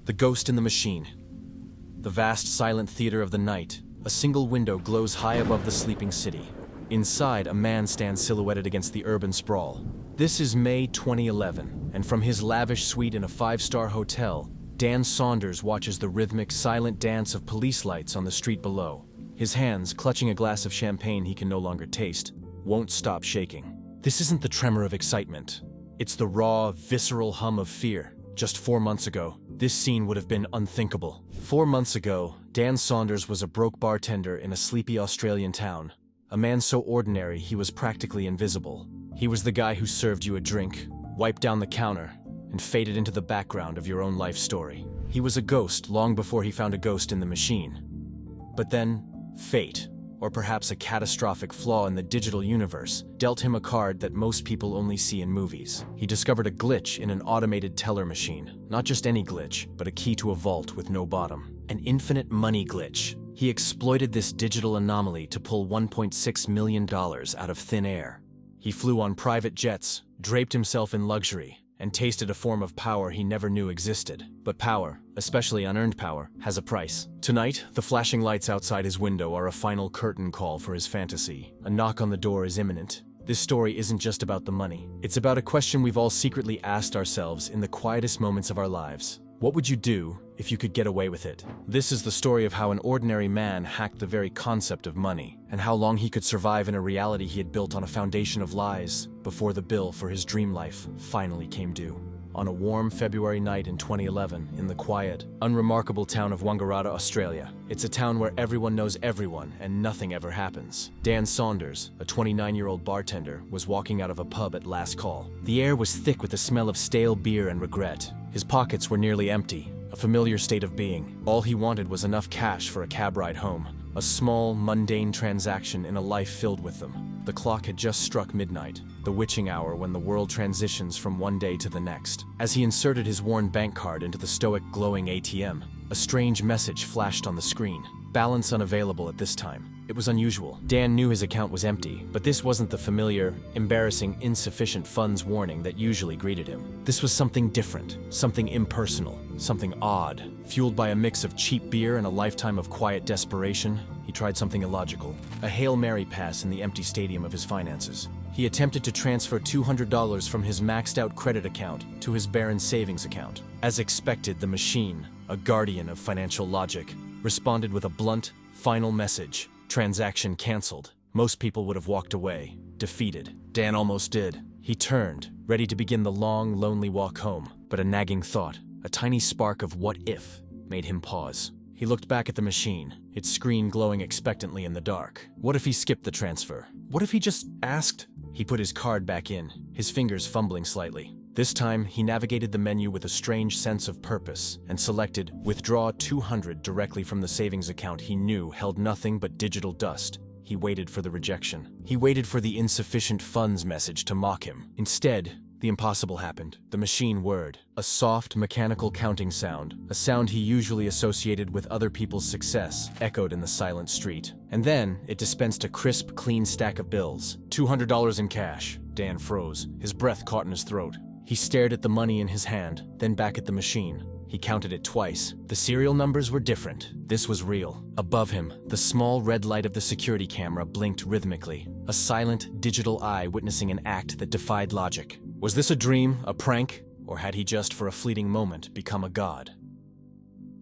The Ghost in the Machine. The vast silent theater of the night, a single window glows high above the sleeping city. Inside, a man stands silhouetted against the urban sprawl. This is May 2011, and from his lavish suite in a five-star hotel, Dan Saunders watches the rhythmic, silent dance of police lights on the street below. His hands, clutching a glass of champagne he can no longer taste, won't stop shaking. This isn't the tremor of excitement. It's the raw, visceral hum of fear. Just 4 months ago, this scene would have been unthinkable. 4 months ago, Dan Saunders was a broke bartender in a sleepy Australian town. A man so ordinary he was practically invisible. He was the guy who served you a drink, wiped down the counter, and faded into the background of your own life story. He was a ghost long before he found a ghost in the machine. But then, fate, or perhaps a catastrophic flaw in the digital universe, dealt him a card that most people only see in movies. He discovered a glitch in an automated teller machine. Not just any glitch, but a key to a vault with no bottom. An infinite money glitch. He exploited this digital anomaly to pull $1.6 million out of thin air. He flew on private jets, draped himself in luxury, and tasted a form of power he never knew existed. But power, especially unearned power, has a price. Tonight, the flashing lights outside his window are a final curtain call for his fantasy. A knock on the door is imminent. This story isn't just about the money. It's about a question we've all secretly asked ourselves in the quietest moments of our lives. What would you do if you could get away with it? This is the story of how an ordinary man hacked the very concept of money, and how long he could survive in a reality he had built on a foundation of lies before the bill for his dream life finally came due. On a warm February night in 2011, in the quiet, unremarkable town of Wangaratta, Australia. It's a town where everyone knows everyone and nothing ever happens. Dan Saunders, a 29-year-old bartender, was walking out of a pub at last call. The air was thick with the smell of stale beer and regret. His pockets were nearly empty, a familiar state of being. All he wanted was enough cash for a cab ride home. A small, mundane transaction in a life filled with them. The clock had just struck midnight, the witching hour when the world transitions from one day to the next. As he inserted his worn bank card into the stoic, glowing ATM, a strange message flashed on the screen. Balance unavailable at this time. It was unusual. Dan knew his account was empty, but this wasn't the familiar, embarrassing, insufficient funds warning that usually greeted him. This was something different, something impersonal, something odd. Fueled by a mix of cheap beer and a lifetime of quiet desperation, he tried something illogical. A Hail Mary pass in the empty stadium of his finances. He attempted to transfer $200 from his maxed-out credit account to his barren savings account. As expected, the machine, a guardian of financial logic, responded with a blunt, final message. Transaction canceled. Most people would have walked away, defeated. Dan almost did. He turned, ready to begin the long, lonely walk home. But a nagging thought, a tiny spark of what if, made him pause. He looked back at the machine, its screen glowing expectantly in the dark. What if he skipped the transfer? What if he just asked? He put his card back in, his fingers fumbling slightly. This time, he navigated the menu with a strange sense of purpose and selected Withdraw $200 directly from the savings account he knew held nothing but digital dust. He waited for the rejection. He waited for the insufficient funds message to mock him. Instead, the impossible happened. The machine whirred. A soft, mechanical counting sound, a sound he usually associated with other people's success, echoed in the silent street. And then, it dispensed a crisp, clean stack of bills. $200 in cash. Dan froze. His breath caught in his throat. He stared at the money in his hand, then back at the machine. He counted it twice. The serial numbers were different. This was real. Above him, the small red light of the security camera blinked rhythmically, a silent, digital eye witnessing an act that defied logic. Was this a dream, a prank, or had he just for a fleeting moment become a god?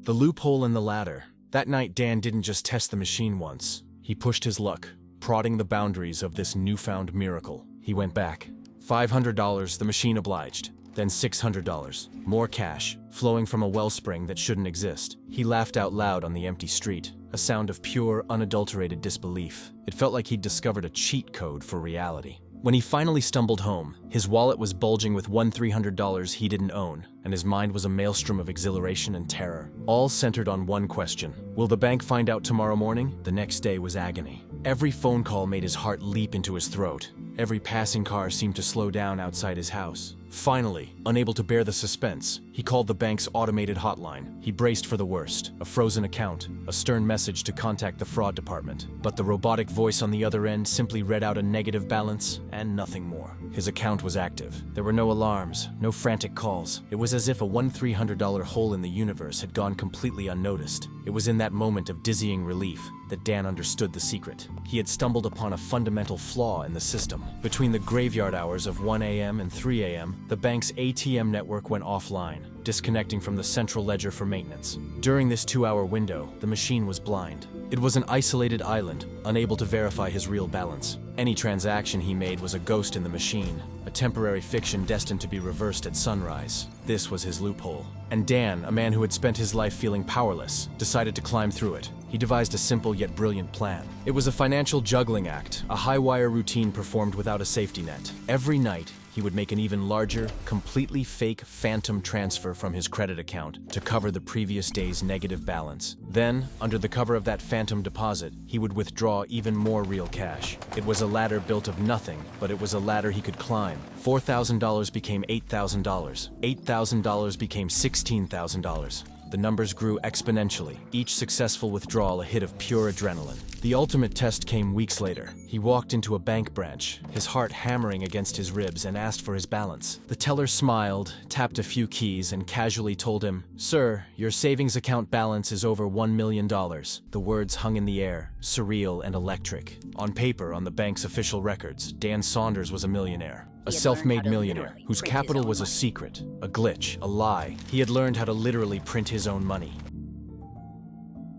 The loophole in the ladder. That night, Dan didn't just test the machine once. He pushed his luck, prodding the boundaries of this newfound miracle. He went back. $500, the machine obliged. Then $600. More cash, flowing from a wellspring that shouldn't exist. He laughed out loud on the empty street, a sound of pure, unadulterated disbelief. It felt like he'd discovered a cheat code for reality. When he finally stumbled home, his wallet was bulging with $300 he didn't own, and his mind was a maelstrom of exhilaration and terror, all centered on one question. Will the bank find out tomorrow morning? The next day was agony. Every phone call made his heart leap into his throat. Every passing car seemed to slow down outside his house. Finally, unable to bear the suspense, he called the bank's automated hotline. He braced for the worst, a frozen account, a stern message to contact the fraud department. But the robotic voice on the other end simply read out a negative balance and nothing more. His account was active. There were no alarms, no frantic calls. It was as if a $1,300 hole in the universe had gone completely unnoticed. It was in that moment of dizzying relief that Dan understood the secret. He had stumbled upon a fundamental flaw in the system. Between the graveyard hours of 1 a.m. and 3 a.m., the bank's ATM network went offline, disconnecting from the central ledger for maintenance. During this 2-hour window, the machine was blind. It was an isolated island, unable to verify his real balance. Any transaction he made was a ghost in the machine, a temporary fiction destined to be reversed at sunrise. This was his loophole. And Dan, a man who had spent his life feeling powerless, decided to climb through it. He devised a simple yet brilliant plan. It was a financial juggling act, a high-wire routine performed without a safety net. Every night, he would make an even larger, completely fake phantom transfer from his credit account to cover the previous day's negative balance. Then, under the cover of that phantom deposit, he would withdraw even more real cash. It was a ladder built of nothing, but it was a ladder he could climb. $4,000 became $8,000. $8,000 became $16,000. The numbers grew exponentially, each successful withdrawal a hit of pure adrenaline. The ultimate test came weeks later. He walked into a bank branch, his heart hammering against his ribs, and asked for his balance. The teller smiled, tapped a few keys, and casually told him, "Sir, your savings account balance is over $1 million. The words hung in the air, surreal and electric. On paper, on the bank's official records, Dan Saunders was a millionaire. A self-made millionaire whose capital was a secret, a glitch, a lie. He had learned how to literally print his own money.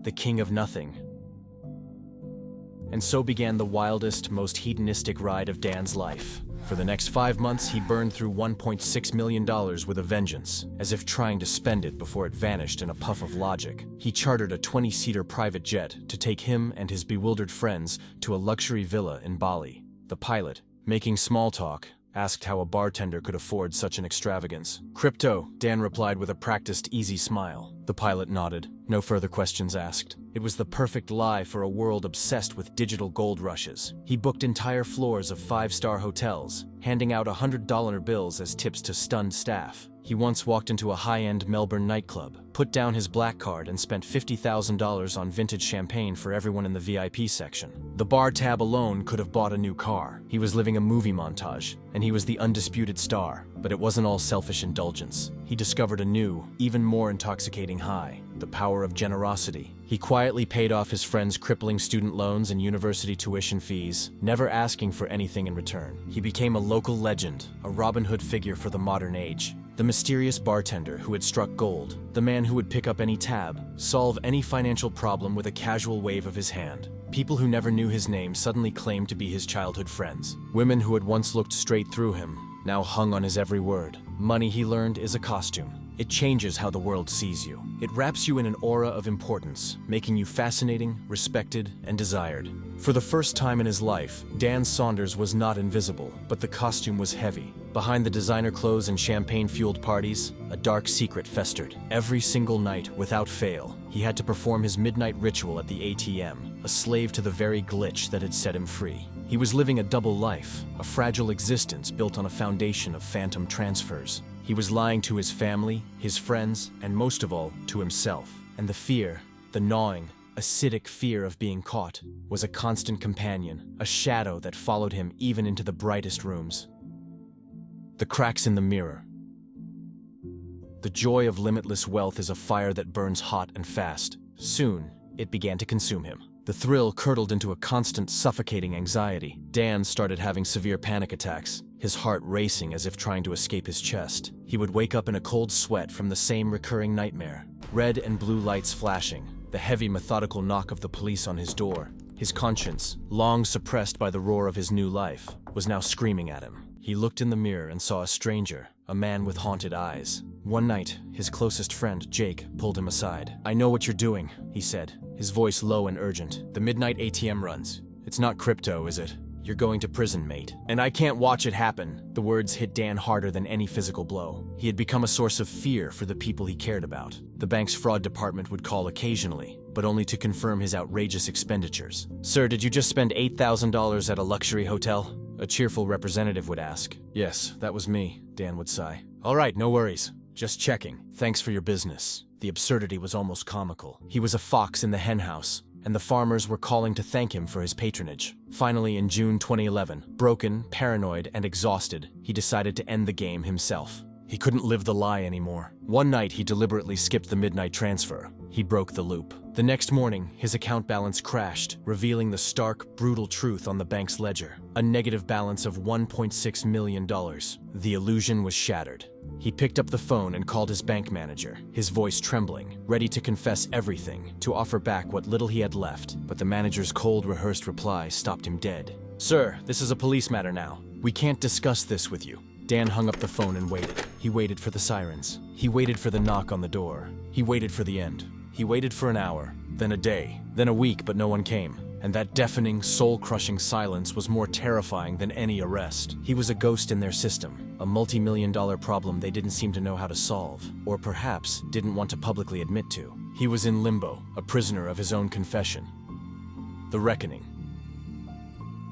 The king of nothing. And so began the wildest, most hedonistic ride of Dan's life. For the next 5 months, he burned through $1.6 million with a vengeance, as if trying to spend it before it vanished in a puff of logic. He chartered a 20-seater private jet to take him and his bewildered friends to a luxury villa in Bali. The pilot, making small talk, asked how a bartender could afford such an extravagance. "Crypto," Dan replied with a practiced, easy smile. The pilot nodded. No further questions asked. It was the perfect lie for a world obsessed with digital gold rushes. He booked entire floors of 5-star hotels, handing out $100 bills as tips to stunned staff. He once walked into a high-end Melbourne nightclub, put down his black card, and spent $50,000 on vintage champagne for everyone in the VIP section. The bar tab alone could have bought a new car. He was living a movie montage, and he was the undisputed star. But it wasn't all selfish indulgence. He discovered a new, even more intoxicating high: the power of generosity. He quietly paid off his friends' crippling student loans and university tuition fees, never asking for anything in return. He became a local legend, a Robin Hood figure for the modern age. The mysterious bartender who had struck gold, the man who would pick up any tab, solve any financial problem with a casual wave of his hand. People who never knew his name suddenly claimed to be his childhood friends. Women who had once looked straight through him now hung on his every word. Money, he learned, is a costume. It changes how the world sees you. It wraps you in an aura of importance, making you fascinating, respected, and desired. For the first time in his life, Dan Saunders was not invisible, but the costume was heavy. Behind the designer clothes and champagne-fueled parties, a dark secret festered. Every single night, without fail, he had to perform his midnight ritual at the ATM, a slave to the very glitch that had set him free. He was living a double life, a fragile existence built on a foundation of phantom transfers. He was lying to his family, his friends, and most of all, to himself. And the fear, the gnawing, acidic fear of being caught, was a constant companion, a shadow that followed him even into the brightest rooms. The cracks in the mirror. The joy of limitless wealth is a fire that burns hot and fast. Soon, it began to consume him. The thrill curdled into a constant, suffocating anxiety. Dan started having severe panic attacks, his heart racing as if trying to escape his chest. He would wake up in a cold sweat from the same recurring nightmare. Red and blue lights flashing, the heavy, methodical knock of the police on his door. His conscience, long suppressed by the roar of his new life, was now screaming at him. He looked in the mirror and saw a stranger, a man with haunted eyes. One night, his closest friend, Jake, pulled him aside. "I know what you're doing," he said, his voice low and urgent. "The midnight ATM runs. It's not crypto, is it? You're going to prison, mate. And I can't watch it happen." The words hit Dan harder than any physical blow. He had become a source of fear for the people he cared about. The bank's fraud department would call occasionally, but only to confirm his outrageous expenditures. "Sir, did you just spend $8,000 at a luxury hotel?" a cheerful representative would ask. Yes, that was me, Dan would sigh. All right, no worries. Just checking. Thanks for your business. The absurdity was almost comical. He was a fox in the henhouse, and the farmers were calling to thank him for his patronage. Finally, in June 2011, broken, paranoid, and exhausted, he decided to end the game himself. He couldn't live the lie anymore. One night, he deliberately skipped the midnight transfer. He broke the loop. The next morning, his account balance crashed, revealing the stark, brutal truth on the bank's ledger. A negative balance of $1.6 million. The illusion was shattered. He picked up the phone and called his bank manager, his voice trembling, ready to confess everything, to offer back what little he had left. But the manager's cold, rehearsed reply stopped him dead. Sir, this is a police matter now. We can't discuss this with you. Dan hung up the phone and waited. He waited for the sirens. He waited for the knock on the door. He waited for the end. He waited for an hour, then a day, then a week, but no one came. And that deafening, soul-crushing silence was more terrifying than any arrest. He was a ghost in their system, a multi-million-dollar problem they didn't seem to know how to solve, or perhaps didn't want to publicly admit to. He was in limbo, a prisoner of his own confession. The reckoning.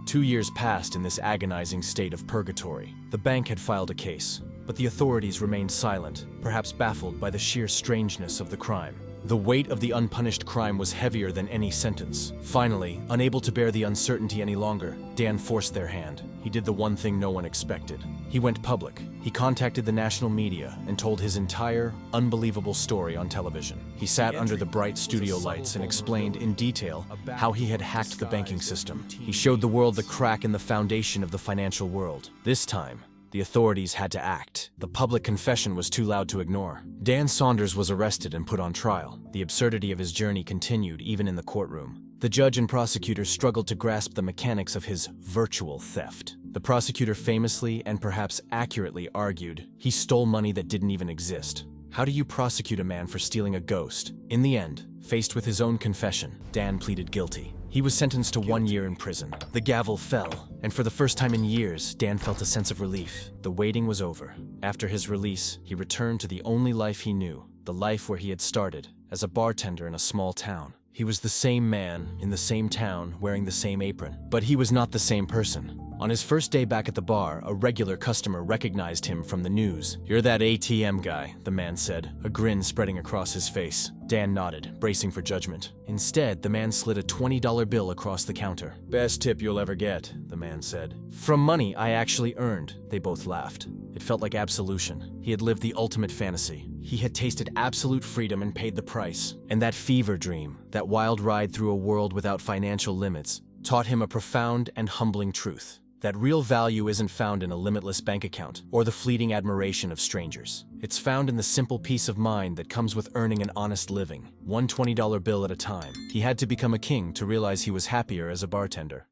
2 years passed in this agonizing state of purgatory. The bank had filed a case, but the authorities remained silent, perhaps baffled by the sheer strangeness of the crime. The weight of the unpunished crime was heavier than any sentence. Finally, unable to bear the uncertainty any longer, Dan forced their hand. He did the one thing no one expected. He went public. He contacted the national media and told his entire, unbelievable story on television. He sat under the bright studio lights and explained in detail how he had hacked the banking system. He showed the world the crack in the foundation of the financial world. This time, the authorities had to act. The public confession was too loud to ignore. Dan Saunders was arrested and put on trial. The absurdity of his journey continued even in the courtroom. The judge and prosecutor struggled to grasp the mechanics of his virtual theft. The prosecutor famously and perhaps accurately argued he stole money that didn't even exist. How do you prosecute a man for stealing a ghost? In the end, faced with his own confession, Dan pleaded guilty. He was sentenced to 1 year in prison. The gavel fell, and for the first time in years, Dan felt a sense of relief. The waiting was over. After his release, he returned to the only life he knew, the life where he had started, as a bartender in a small town. He was the same man, in the same town, wearing the same apron. But he was not the same person. On his first day back at the bar, a regular customer recognized him from the news. "You're that ATM guy," the man said, a grin spreading across his face. Dan nodded, bracing for judgment. Instead, the man slid a $20 bill across the counter. "Best tip you'll ever get," the man said. "From money I actually earned," they both laughed. It felt like absolution. He had lived the ultimate fantasy. He had tasted absolute freedom and paid the price. And that fever dream, that wild ride through a world without financial limits, taught him a profound and humbling truth. That real value isn't found in a limitless bank account or the fleeting admiration of strangers. It's found in the simple peace of mind that comes with earning an honest living, one $20 bill at a time. He had to become a king to realize he was happier as a bartender.